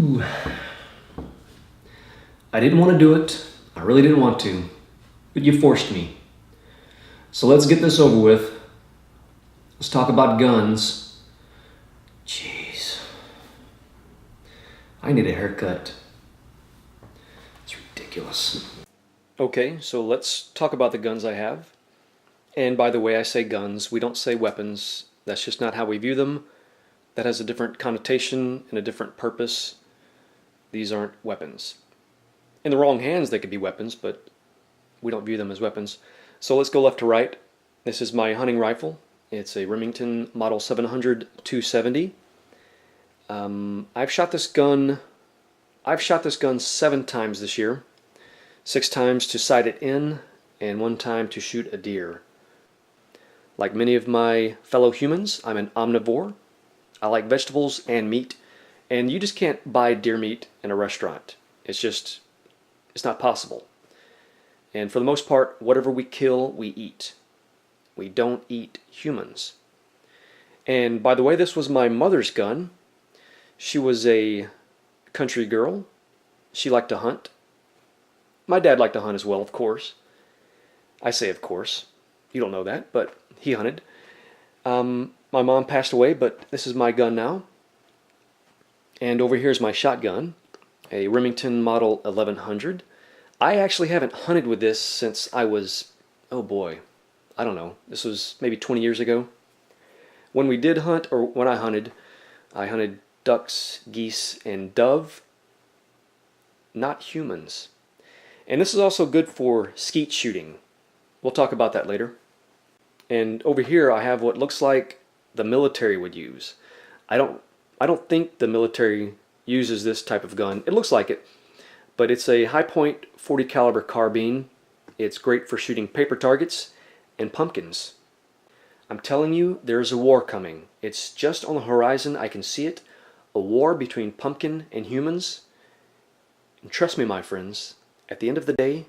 Whew. I didn't want to do it. I really didn't want to. But you forced me. So let's get this over with. Let's talk about guns. Jeez. I need a haircut. It's ridiculous. Okay, so let's talk about the guns I have. And by the way, I say guns. We don't say weapons. That's just not how we view them. That has a different connotation and a different purpose. These aren't weapons. In the wrong hands, they could be weapons, but we don't view them as weapons. So let's go left to right. This is my hunting rifle. It's a Remington Model 700 270. I've shot this gun 7 times this year. 6 times to sight it in, and 1 time to shoot a deer. Like many of my fellow humans, I'm an omnivore. I like vegetables and meat, and you just can't buy deer meat in a restaurant. It's not possible. And for the most part, whatever we kill, we eat. We don't eat humans. And by the way, this was my mother's gun. She was a country girl. She liked to hunt. My dad liked to hunt as well, of course. I say of course. You don't know that, but he hunted. My mom passed away, but this is my gun now. And over here is my shotgun, a Remington Model 1100. I actually haven't hunted with this since I was, oh boy, I don't know. This was maybe 20 years ago. When we did hunt, or when I hunted ducks, geese, and dove, not humans. And this is also good for skeet shooting. We'll talk about that later. And over here I have what looks like the military would use. I don't think the military uses this type of gun. It looks like it, but it's a Hi-Point 40 caliber carbine. It's great for shooting paper targets and pumpkins. I'm telling you, there's a war coming. It's just on the horizon. I can see it. A war between pumpkin and humans. And trust me, my friends, at the end of the day,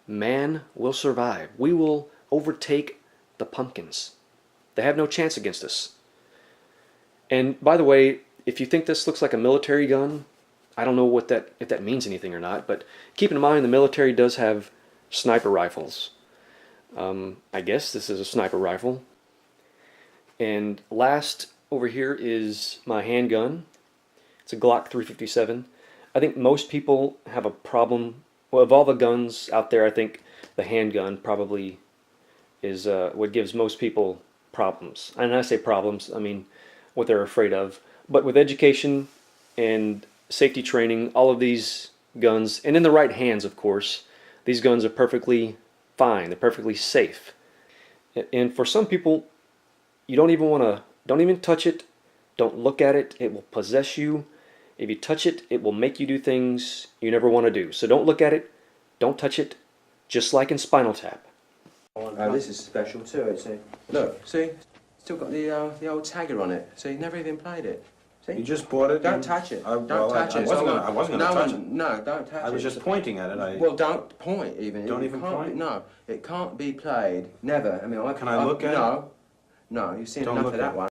man will survive. We will overtake the pumpkins. They have no chance against us. And by the way, if you think this looks like a military gun, I don't know if that means anything or not, but keep in mind the military does have sniper rifles. I guess this is a sniper rifle. And last over here is my handgun. It's a Glock 357. I think most people have a problem. Well, of all the guns out there, I think the handgun probably is what gives most people problems. And I say problems, I mean what they're afraid of. But with education and safety training, all of these guns, and in the right hands, of course, these guns are perfectly fine. They're perfectly safe. And for some people, you don't even touch it. Don't look at it. It will possess you. If you touch it, it will make you do things you never want to do. So don't look at it. Don't touch it. Just like in Spinal Tap. This is special too. See, look, see, still got the old tagger on it. See, never even played it. See? You just bought it? Don't touch it. Don't touch it. I wasn't going to touch it. No, don't touch it. I was just pointing at it. Well, don't point even. Don't even point? No, it can't be played. Never. I mean, Can I look at it? No, you've seen Don't enough look of that at it. one.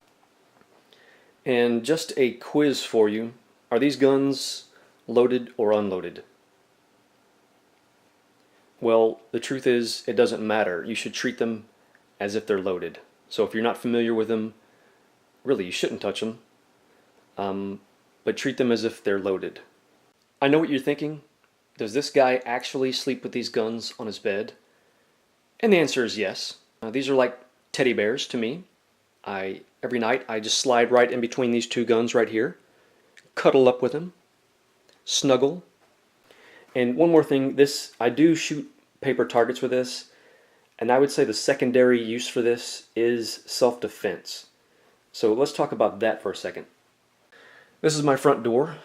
And just a quiz for you. Are these guns loaded or unloaded? Well, the truth is, it doesn't matter. You should treat them as if they're loaded. So if you're not familiar with them, really, you shouldn't touch them. But treat them as if they're loaded. I know what you're thinking. Does this guy actually sleep with these guns on his bed? And the answer is yes. These are like teddy bears to me. Every night I just slide right in between these 2 guns right here, cuddle up with them, snuggle. And one more thing, I do shoot paper targets with this, and I would say the secondary use for this is self-defense. So let's talk about that for a second. This is my front door.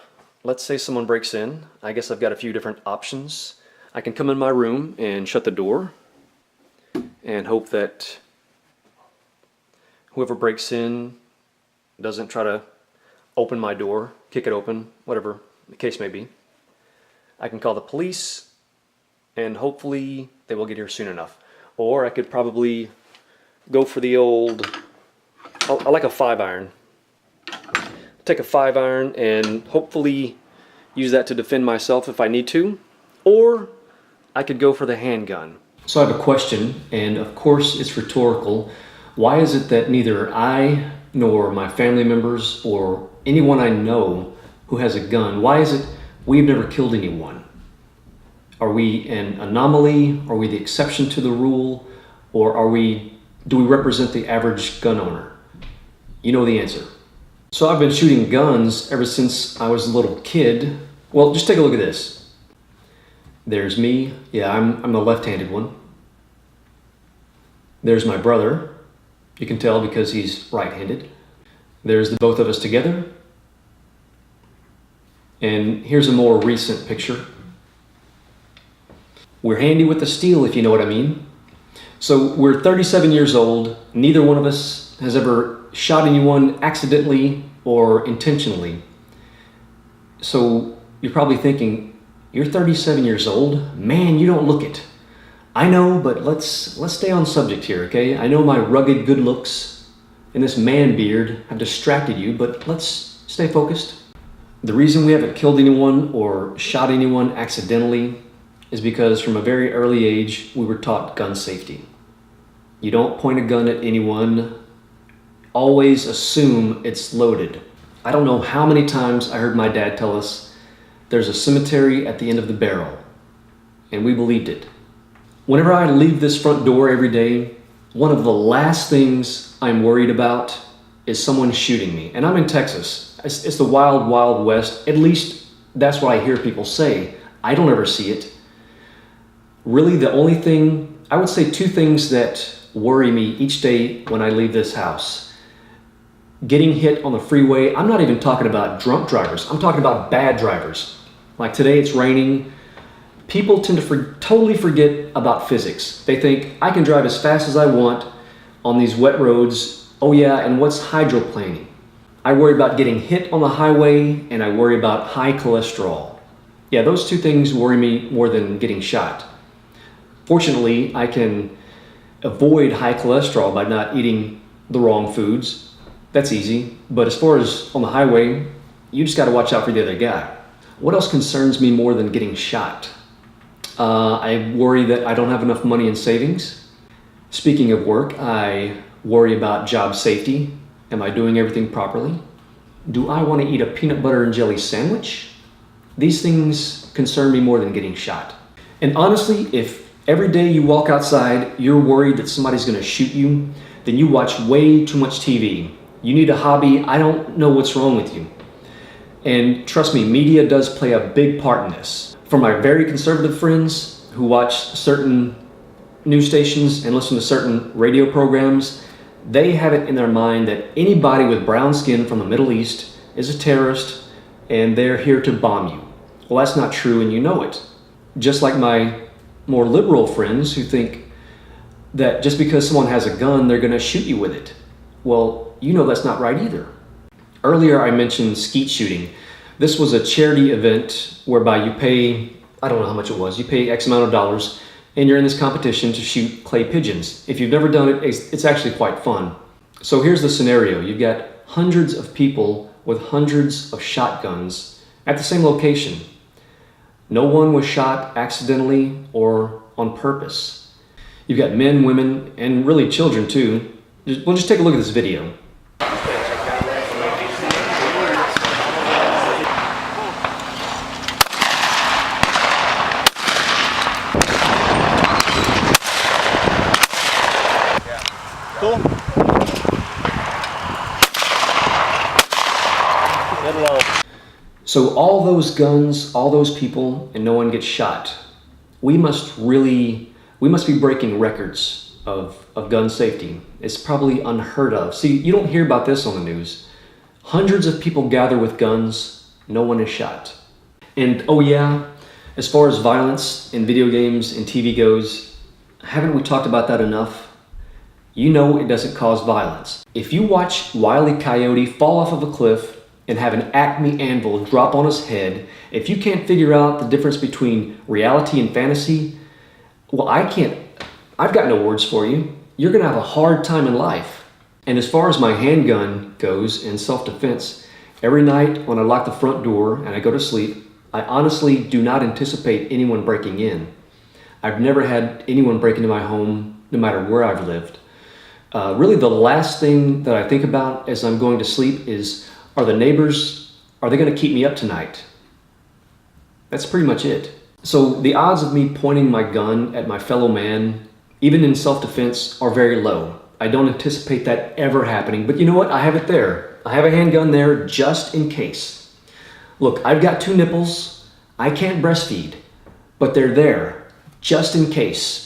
Let's say someone breaks in. I guess I've got a few different options. I can come in my room and shut the door and hope that whoever breaks in doesn't try to open my door, kick it open, whatever the case may be. I can call the police and hopefully they will get here soon enough. Or I could probably go for the old, I like a 5-iron. Take a 5-iron and hopefully use that to defend myself if I need to, or I could go for the handgun. So I have a question, and of course it's rhetorical. Why is it that neither I nor my family members or anyone I know who has a gun, why is it we've never killed anyone? Are we an anomaly? Are we the exception to the rule? Or do we represent the average gun owner? You know the answer. So I've been shooting guns ever since I was a little kid. Well, just take a look at this. There's me. Yeah, I'm the left-handed one. There's my brother. You can tell because he's right-handed. There's the both of us together. And here's a more recent picture. We're handy with the steel, if you know what I mean. So we're 37 years old. Neither one of us has ever shot anyone accidentally or intentionally. So you're probably thinking, you're 37 years old? Man, you don't look it. I know, but let's stay on subject here, okay? I know my rugged good looks and this man beard have distracted you, but let's stay focused. The reason we haven't killed anyone or shot anyone accidentally is because from a very early age, we were taught gun safety. You don't point a gun at anyone. Always assume it's loaded. I don't know how many times I heard my dad tell us, there's a cemetery at the end of the barrel, and we believed it. Whenever I leave this front door every day, one of the last things I'm worried about is someone shooting me. And I'm in Texas. It's the wild, wild west. At least that's what I hear people say. I don't ever see it. Really, the only thing, I would say two things that worry me each day when I leave this house. Getting hit on the freeway. I'm not even talking about drunk drivers. I'm talking about bad drivers. Like today it's raining. People tend to totally forget about physics. They think, I can drive as fast as I want on these wet roads. Oh yeah, and what's hydroplaning? I worry about getting hit on the highway, and I worry about high cholesterol. Yeah, those two things worry me more than getting shot. Fortunately, I can avoid high cholesterol by not eating the wrong foods. That's easy. But as far as on the highway, you just got to watch out for the other guy. What else concerns me more than getting shot? I worry that I don't have enough money in savings. Speaking of work, I worry about job safety. Am I doing everything properly? Do I want to eat a peanut butter and jelly sandwich? These things concern me more than getting shot. And honestly, if every day you walk outside, you're worried that somebody's going to shoot you, then you watch way too much TV. You need a hobby. I don't know what's wrong with you. And trust me, media does play a big part in this. For my very conservative friends who watch certain news stations and listen to certain radio programs, they have it in their mind that anybody with brown skin from the Middle East is a terrorist and they're here to bomb you. Well, that's not true, and you know it. Just like my more liberal friends who think that just because someone has a gun, they're going to shoot you with it. Well, you know that's not right either. Earlier I mentioned skeet shooting. This was a charity event whereby you pay, I don't know how much it was, you pay X amount of dollars and you're in this competition to shoot clay pigeons. If you've never done it, it's actually quite fun. So here's the scenario. You've got hundreds of people with hundreds of shotguns at the same location. No one was shot accidentally or on purpose. You've got men, women, and really children too. We'll just take a look at this video. Cool. Get low. So all those guns, all those people, and no one gets shot. We must be breaking records of gun safety. It's probably unheard of. See, you don't hear about this on the news. Hundreds of people gather with guns, no one is shot. And oh yeah, as far as violence in video games and TV goes, haven't we talked about that enough? You know it doesn't cause violence. If you watch Wile E. Coyote fall off of a cliff and have an Acme anvil drop on his head, if you can't figure out the difference between reality and fantasy, well, I've got no words for you. You're gonna have a hard time in life. And as far as my handgun goes in self-defense, every night when I lock the front door and I go to sleep, I honestly do not anticipate anyone breaking in. I've never had anyone break into my home, no matter where I've lived. Really, the last thing that I think about as I'm going to sleep is, are they going to keep me up tonight? That's pretty much it. So the odds of me pointing my gun at my fellow man, even in self-defense, are very low. I don't anticipate that ever happening, but you know what? I have it there. I have a handgun there just in case. Look, I've got 2 nipples. I can't breastfeed, but they're there just in case.